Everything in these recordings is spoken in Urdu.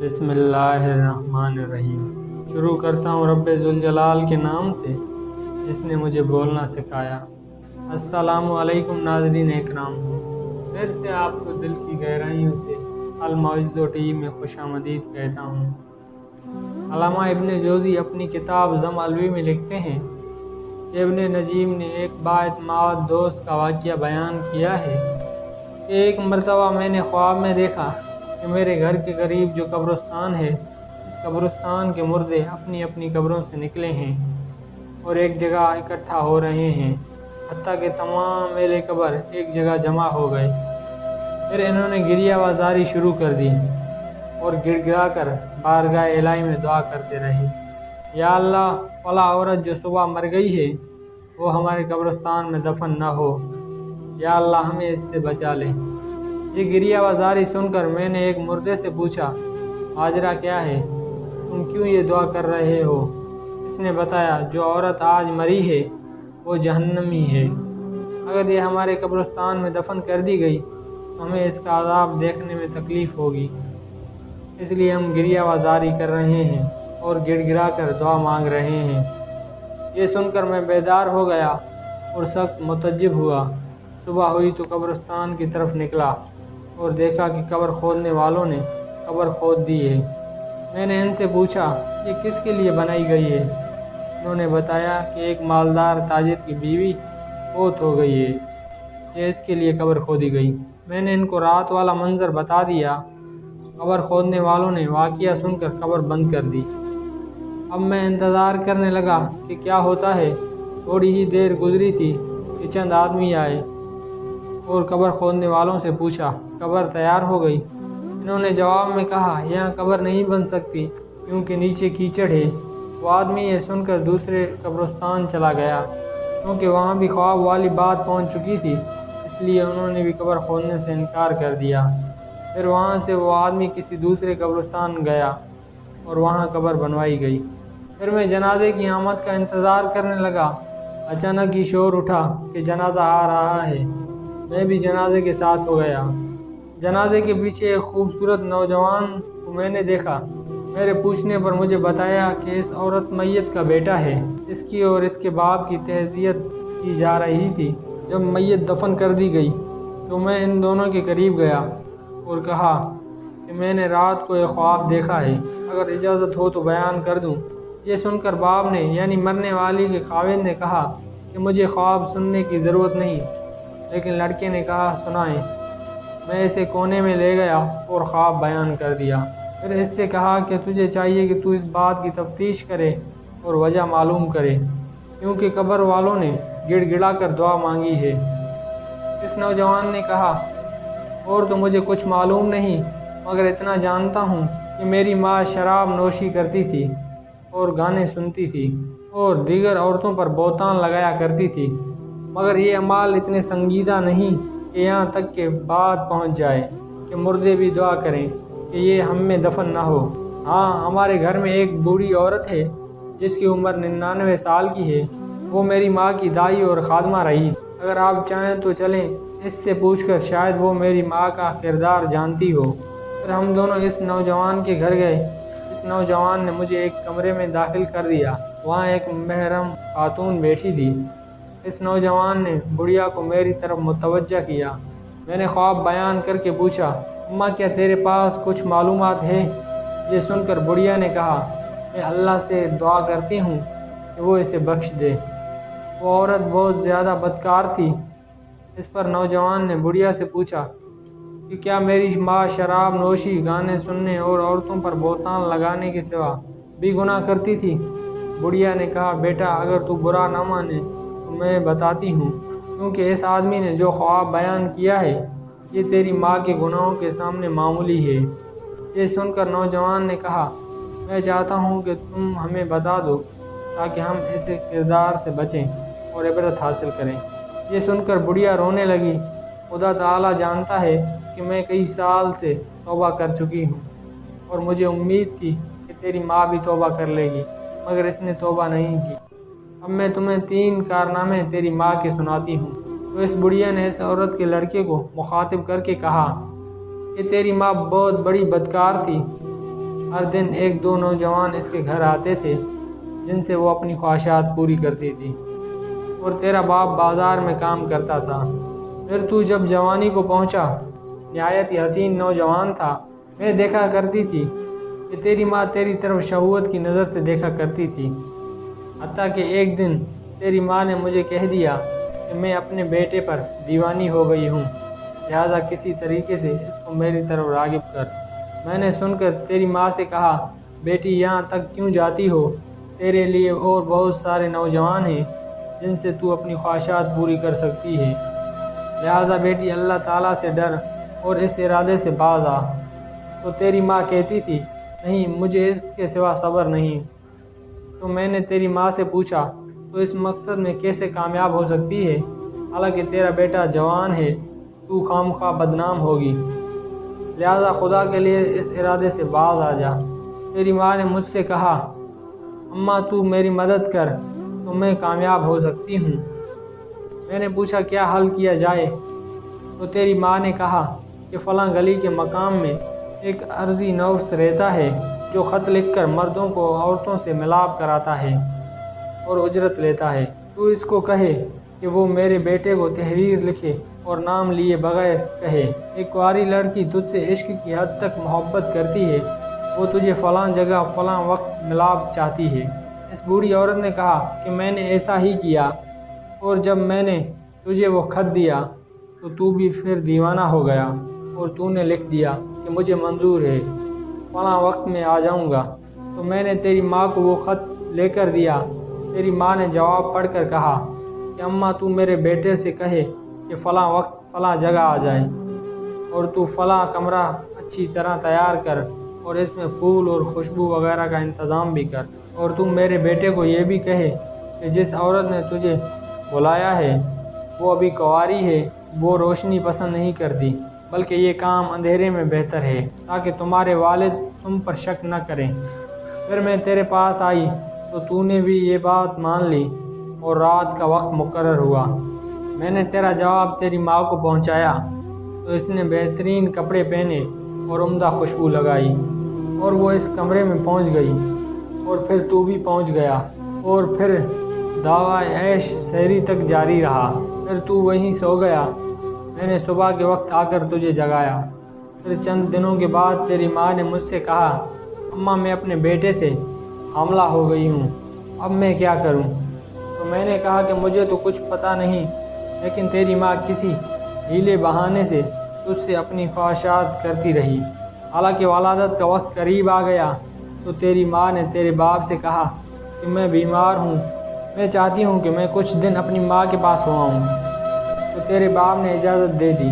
بسم اللہ الرحمن الرحیم۔ شروع کرتا ہوں رب ذوالجلال کے نام سے جس نے مجھے بولنا سکھایا۔ السلام علیکم ناظرین اکرام، پھر سے آپ کو دل کی گہرائیوں سے المعز ٹی میں خوش آمدید کہتا ہوں۔ علامہ ابن جوزی اپنی کتاب ضم الوی میں لکھتے ہیں کہ ابن نجیم نے ایک بااعتماد دوست کا واقعہ بیان کیا ہے کہ ایک مرتبہ میں نے خواب میں دیکھا کہ میرے گھر کے قریب جو قبرستان ہے، اس قبرستان کے مردے اپنی اپنی قبروں سے نکلے ہیں اور ایک جگہ اکٹھا ہو رہے ہیں، حتیٰ کہ تمام اہل قبر ایک جگہ جمع ہو گئے۔ پھر انہوں نے گریہ وزاری شروع کر دی اور گڑ گڑا کر بارگاہ الہی میں دعا کرتے رہے، یا اللہ، فلاں عورت جو صبح مر گئی ہے وہ ہمارے قبرستان میں دفن نہ ہو، یا اللہ ہمیں اس سے بچا لے۔ یہ گریہ وزاری سن کر میں نے ایک مردے سے پوچھا، ماجرا کیا ہے؟ تم کیوں یہ دعا کر رہے ہو؟ اس نے بتایا، جو عورت آج مری ہے وہ جہنمی ہے، اگر یہ ہمارے قبرستان میں دفن کر دی گئی تو ہمیں اس کا عذاب دیکھنے میں تکلیف ہوگی، اس لیے ہم گریہ وزاری کر رہے ہیں اور گڑ گڑا کر دعا مانگ رہے ہیں۔ یہ سن کر میں بیدار ہو گیا اور سخت متعجب ہوا۔ صبح ہوئی تو قبرستان کی طرف نکلا اور دیکھا کہ قبر کھودنے والوں نے قبر کھود دی ہے۔ میں نے ان سے پوچھا، یہ کس کے لیے بنائی گئی ہے؟ انہوں نے بتایا کہ ایک مالدار تاجر کی بیوی فوت ہو گئی ہے، یہ اس کے لیے قبر کھودی گئی۔ میں نے ان کو رات والا منظر بتا دیا۔ قبر کھودنے والوں نے واقعہ سن کر قبر بند کر دی۔ اب میں انتظار کرنے لگا کہ کیا ہوتا ہے۔ تھوڑی ہی دیر گزری تھی کہ چند آدمی آئے اور قبر کھودنے والوں سے پوچھا، قبر تیار ہو گئی؟ انہوں نے جواب میں کہا، یہاں قبر نہیں بن سکتی کیونکہ نیچے کیچڑ ہے۔ وہ آدمی یہ سن کر دوسرے قبرستان چلا گیا، کیونکہ وہاں بھی خواب والی بات پہنچ چکی تھی، اس لیے انہوں نے بھی قبر کھودنے سے انکار کر دیا۔ پھر وہاں سے وہ آدمی کسی دوسرے قبرستان گیا اور وہاں قبر بنوائی گئی۔ پھر میں جنازے کی آمد کا انتظار کرنے لگا۔ اچانک یہ شور اٹھا کہ جنازہ آ رہا ہے۔ میں بھی جنازے کے ساتھ ہو گیا۔ جنازے کے پیچھے ایک خوبصورت نوجوان کو میں نے دیکھا۔ میرے پوچھنے پر مجھے بتایا کہ اس عورت میت کا بیٹا ہے۔ اس کی اور اس کے باپ کی تعزیت کی جا رہی تھی۔ جب میت دفن کر دی گئی تو میں ان دونوں کے قریب گیا اور کہا کہ میں نے رات کو ایک خواب دیکھا ہے، اگر اجازت ہو تو بیان کر دوں۔ یہ سن کر باپ نے یعنی مرنے والی کے خاوند نے کہا کہ مجھے خواب سننے کی ضرورت نہیں، لیکن لڑکے نے کہا، سنائیں۔ میں اسے کونے میں لے گیا اور خواب بیان کر دیا۔ پھر اس سے کہا کہ تجھے چاہیے کہ تو اس بات کی تفتیش کرے اور وجہ معلوم کرے، کیونکہ قبر والوں نے گڑ گڑا کر دعا مانگی ہے۔ اس نوجوان نے کہا، اور تو مجھے کچھ معلوم نہیں، مگر اتنا جانتا ہوں کہ میری ماں شراب نوشی کرتی تھی اور گانے سنتی تھی اور دیگر عورتوں پر بہتان لگایا کرتی تھی، مگر یہ اعمال اتنے سنجیدہ نہیں کہ یہاں تک کہ بات پہنچ جائے کہ مردے بھی دعا کریں کہ یہ ہم میں دفن نہ ہو۔ ہاں، ہمارے گھر میں ایک بوڑھی عورت ہے جس کی عمر 99 سال کی ہے، وہ میری ماں کی دائی اور خادمہ رہی۔ اگر آپ چاہیں تو چلیں اس سے پوچھ کر، شاید وہ میری ماں کا کردار جانتی ہو۔ پھر ہم دونوں اس نوجوان کے گھر گئے۔ اس نوجوان نے مجھے ایک کمرے میں داخل کر دیا، وہاں ایک محرم خاتون بیٹھی تھی۔ اس نوجوان نے بڑھیا کو میری طرف متوجہ کیا۔ میں نے خواب بیان کر کے پوچھا، اماں، کیا تیرے پاس کچھ معلومات ہے؟ یہ سن کر بڑھیا نے کہا، میں اللہ سے دعا کرتی ہوں کہ وہ اسے بخش دے، وہ عورت بہت زیادہ بدکار تھی۔ اس پر نوجوان نے بڑھیا سے پوچھا کہ کیا میری ماں شراب نوشی، گانے سننے اور عورتوں پر بہتان لگانے کے سوا بھی گناہ کرتی تھی؟ بڑھیا نے کہا، بیٹا، اگر تو برا نہ مانے تو میں بتاتی ہوں، کیونکہ اس آدمی نے جو خواب بیان کیا ہے یہ تیری ماں کے گناہوں کے سامنے معمولی ہے۔ یہ سن کر نوجوان نے کہا، میں چاہتا ہوں کہ تم ہمیں بتا دو تاکہ ہم ایسے کردار سے بچیں اور عبرت حاصل کریں۔ یہ سن کر بڑھیا رونے لگی۔ خدا تعالیٰ جانتا ہے کہ میں کئی سال سے توبہ کر چکی ہوں اور مجھے امید تھی کہ تیری ماں بھی توبہ کر لے گی، مگر اس نے توبہ نہیں کی۔ اب میں تمہیں 3 کارنامے تیری ماں کے سناتی ہوں۔ تو اس بڑھیا نے اس عورت کے لڑکے کو مخاطب کر کے کہا کہ تیری ماں بہت بڑی بدکار تھی، ہر دن ایک دو نوجوان اس کے گھر آتے تھے جن سے وہ اپنی خواہشات پوری کرتی تھی، اور تیرا باپ بازار میں کام کرتا تھا۔ پھر تو جب جوانی کو پہنچا، نہایت ہی حسین نوجوان تھا۔ میں دیکھا کرتی تھی کہ تیری ماں تیری طرف شہوت کی نظر سے دیکھا کرتی تھی، حتیٰ کہ ایک دن تیری ماں نے مجھے کہہ دیا کہ میں اپنے بیٹے پر دیوانی ہو گئی ہوں، لہٰذا کسی طریقے سے اس کو میری طرف راغب کر۔ میں نے سن کر تیری ماں سے کہا، بیٹی یہاں تک کیوں جاتی ہو؟ تیرے لیے اور بہت سارے نوجوان ہیں جن سے تو اپنی خواہشات پوری کر سکتی ہے، لہٰذا بیٹی اللہ تعالیٰ سے ڈر اور اس ارادے سے باز آ۔ تو تیری ماں کہتی تھی، نہیں، مجھے اس کے سوا صبر نہیں۔ تو میں نے تیری ماں سے پوچھا، تو اس مقصد میں کیسے کامیاب ہو سکتی ہے؟ حالانکہ تیرا بیٹا جوان ہے، تو خواہ بدنام ہوگی، لہٰذا خدا کے لیے اس ارادے سے باز آ جا۔ تیری ماں نے مجھ سے کہا، اماں تو میری مدد کر تو میں کامیاب ہو سکتی ہوں۔ میں نے پوچھا، کیا حل کیا جائے؟ تو تیری ماں نے کہا کہ فلاں گلی کے مقام میں ایک عرضی نوس رہتا ہے جو خط لکھ کر مردوں کو عورتوں سے ملاپ کراتا ہے اور اجرت لیتا ہے۔ تو اس کو کہے کہ وہ میرے بیٹے کو تحریر لکھے اور نام لیے بغیر کہے، ایک کنواری لڑکی تجھ سے عشق کی حد تک محبت کرتی ہے، وہ تجھے فلاں جگہ فلاں وقت ملاپ چاہتی ہے۔ اس بوڑھی عورت نے کہا کہ میں نے ایسا ہی کیا، اور جب میں نے تجھے وہ خط دیا تو بھی پھر دیوانہ ہو گیا اور تو نے لکھ دیا کہ مجھے منظور ہے، فلاں وقت میں آ جاؤں گا۔ تو میں نے تیری ماں کو وہ خط لے کر دیا۔ تیری ماں نے جواب پڑھ کر کہا کہ اماں تو میرے بیٹے سے کہے کہ فلاں وقت فلاں جگہ آ جائے، اور تو فلاں کمرہ اچھی طرح تیار کر اور اس میں پھول اور خوشبو وغیرہ کا انتظام بھی کر، اور تو میرے بیٹے کو یہ بھی کہے کہ جس عورت نے تجھے بلایا ہے وہ ابھی کنواری ہے، وہ روشنی پسند نہیں کرتی، بلکہ یہ کام اندھیرے میں بہتر ہے تاکہ تمہارے والد تم پر شک نہ کریں۔ پھر میں تیرے پاس آئی تو نے بھی یہ بات مان لی اور رات کا وقت مقرر ہوا۔ میں نے تیرا جواب تیری ماں کو پہنچایا تو اس نے بہترین کپڑے پہنے اور عمدہ خوشبو لگائی، اور وہ اس کمرے میں پہنچ گئی، اور پھر تو بھی پہنچ گیا، اور پھر دعویٰ عیش سحری تک جاری رہا۔ پھر تو وہیں سو گیا۔ میں نے صبح کے وقت آ کر تجھے جگایا۔ پھر چند دنوں کے بعد تیری ماں نے مجھ سے کہا، اماں میں اپنے بیٹے سے حاملہ ہو گئی ہوں، اب میں کیا کروں؟ تو میں نے کہا کہ مجھے تو کچھ پتہ نہیں، لیکن تیری ماں کسی ہیلے بہانے سے تجھ سے اپنی خواہشات کرتی رہی۔ حالانکہ ولادت کا وقت قریب آ گیا تو تیری ماں نے تیرے باپ سے کہا کہ میں بیمار ہوں، میں چاہتی ہوں کہ میں کچھ دن اپنی ماں کے پاس ہو آؤں۔ تو تیرے باپ نے اجازت دے دی۔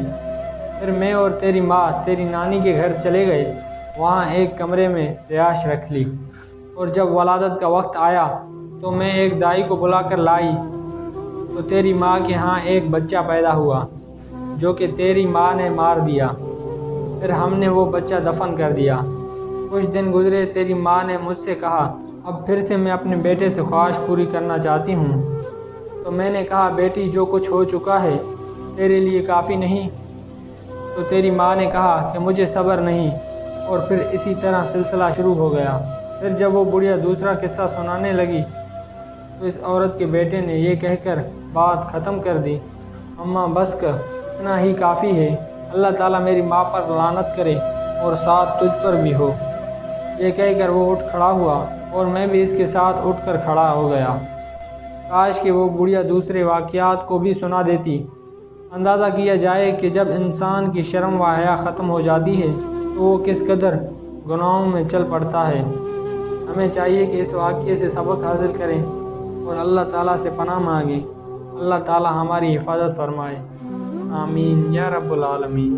پھر میں اور تیری ماں تیری نانی کے گھر چلے گئے، وہاں ایک کمرے میں رہائش رکھ لی، اور جب ولادت کا وقت آیا تو میں ایک دائی کو بلا کر لائی تو تیری ماں کے ہاں ایک بچہ پیدا ہوا جو کہ تیری ماں نے مار دیا۔ پھر ہم نے وہ بچہ دفن کر دیا۔ کچھ دن گزرے، تیری ماں نے مجھ سے کہا، اب پھر سے میں اپنے بیٹے سے خواہش پوری کرنا چاہتی ہوں۔ تو میں نے کہا، بیٹی جو کچھ ہو چکا ہے تیرے لیے کافی نہیں؟ تو تیری ماں نے کہا کہ مجھے صبر نہیں، اور پھر اسی طرح سلسلہ شروع ہو گیا۔ پھر جب وہ بڑھیا دوسرا قصہ سنانے لگی تو اس عورت کے بیٹے نے یہ کہہ کر بات ختم کر دی، اماں بس کر، اتنا ہی کافی ہے، اللہ تعالیٰ میری ماں پر لعنت کرے اور ساتھ تجھ پر بھی ہو۔ یہ کہہ کر وہ اٹھ کھڑا ہوا اور میں بھی اس کے ساتھ اٹھ کر کھڑا ہو گیا۔ کاش کہ وہ بڑھیا دوسرے واقعات کو بھی سنا دیتی۔ اندازہ کیا جائے کہ جب انسان کی شرم و حیا ختم ہو جاتی ہے تو وہ کس قدر گناہوں میں چل پڑتا ہے۔ ہمیں چاہیے کہ اس واقعے سے سبق حاصل کریں اور اللہ تعالیٰ سے پناہ مانگیں۔ اللہ تعالیٰ ہماری حفاظت فرمائے، آمین یا رب العالمین۔